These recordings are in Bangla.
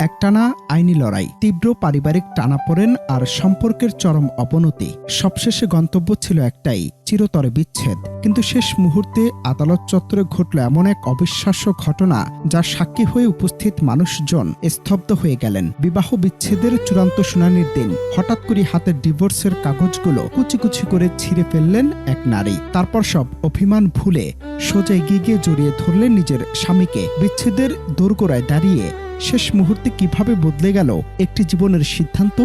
একটানা আইনি লড়াই, তীব্র পারিবারিক টানাপোড়েন আর সম্পর্কের চরম অবনতি। সবশেষে গন্তব্য ছিল একটাই, চিরতরে বিচ্ছেদ। কিন্তু শেষ মুহূর্তে আদালত চত্বরে ঘটল এমন এক অবিশ্বাস্য ঘটনা, যার সাক্ষী হয়ে উপস্থিত মানুষজন স্তব্ধ হয়ে গেলেন। বিবাহ বিচ্ছেদের চূড়ান্ত শুনানির দিন হঠাৎ করে হাতের ডিভোর্সের কাগজগুলো কুচি কুচি করে ছিঁড়ে ফেললেন এক নারী। তারপর সব অভিমান ভুলে সোজা এগিয়ে গিয়ে জড়িয়ে ধরলেন নিজের স্বামীকে। বিচ্ছেদের দোরগোড়ায় দাঁড়িয়ে শেষ মুহূর্তে কিভাবে বদলে গেল একটি জীবনের সিদ্ধান্ত।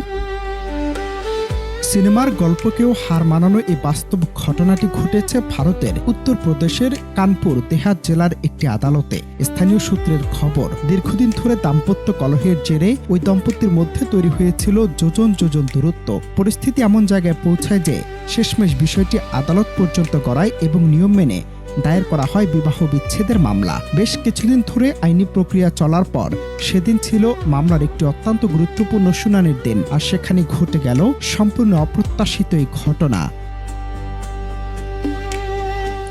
সিনেমার গল্পকেও হার মানানো এই বাস্তব ঘটনাটি ঘটেছে ভারতের উত্তরপ্রদেশের কানপুর দেহাত জেলার একটি আদালতে। স্থানীয় সূত্রের খবর, দীর্ঘদিন ধরে দাম্পত্য কলহের জেরে ওই দম্পতির মধ্যে তৈরি হয়েছিল যোজন যোজন দূরত্ব। পরিস্থিতি এমন জায়গায় পৌঁছায় যে শেষমেশ বিষয়টি আদালত পর্যন্ত গড়ায় এবং নিয়ম মেনে দায়ের করা হয় বিবাহ বিচ্ছেদের মামলা। বেশ কিছুদিন ধরে আইনি প্রক্রিয়া চলার পর সেদিন ছিল মামলার একটি অত্যন্ত গুরুত্বপূর্ণ শুনানির দিন। আর সেখানে ঘটে গেল সম্পূর্ণ অপ্রত্যাশিত এই ঘটনা।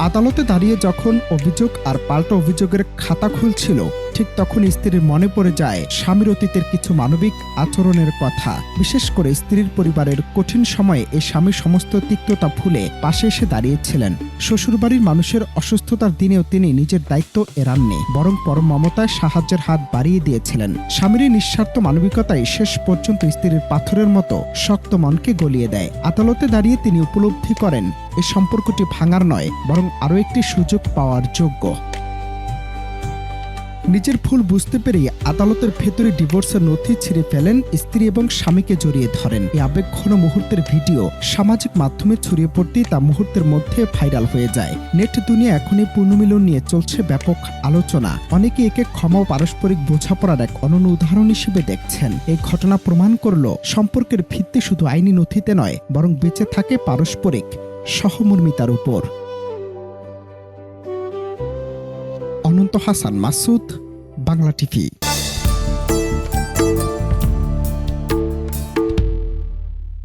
আদালতে দাঁড়িয়ে যখন অভিযোগ আর পাল্টা অভিযোগের খাতা খুলছিল, ঠিক তখন স্ত্রীর মনে পড়ে যায় স্বামীর অতীতের কিছু মানবিক আচরণের কথা। বিশেষ করে স্ত্রীর পরিবারের কঠিন সময়ে এই স্বামী সমস্ত তিক্ততা ভুলে পাশে এসে দাঁড়িয়েছিলেন। শ্বশুরবাড়ির মানুষের অসুস্থতার দিনেও তিনি নিজের দায়িত্ব এড়াননি, বরং পরম মমতায় সাহায্যের হাত বাড়িয়ে দিয়েছিলেন। স্বামীর নিঃস্বার্থ মানবিকতাই শেষ পর্যন্ত স্ত্রীর পাথরের মতো শক্ত মনকে গলিয়ে দেয়। আদালতে দাঁড়িয়ে তিনি উপলব্ধি করেন এই সম্পর্কটি ভাঙার নয়, বরং আরও একটি সুযোগ পাওয়ার যোগ্য। নিজের ভুল বুঝতে পেরে আদালতের ভেতরে ডিভোর্সের নথি ছিঁড়ে ফেলেন স্ত্রী এবং স্বামীকে জড়িয়ে ধরেন। এই আবেগঘন মুহূর্তের ভিডিও সামাজিক মাধ্যমে ছড়িয়ে পড়তেই তা মুহূর্তের মধ্যে ভাইরাল হয়ে যায়। নেট দুনিয়া এখনই পুনর্মিলন নিয়ে চলছে ব্যাপক আলোচনা। অনেকে একে ক্ষমা ও পারস্পরিক বোঝাপড়ার এক অনন্য উদাহরণ হিসেবে দেখছেন। এই ঘটনা প্রমাণ করল সম্পর্কের ভিত্তি শুধু আইনি নথিতে নয়, বরং বেঁচে থাকে পারস্পরিক সহমর্মিতার উপর। অনন্ত হাসান মাসুদ, বাংলা টিভি।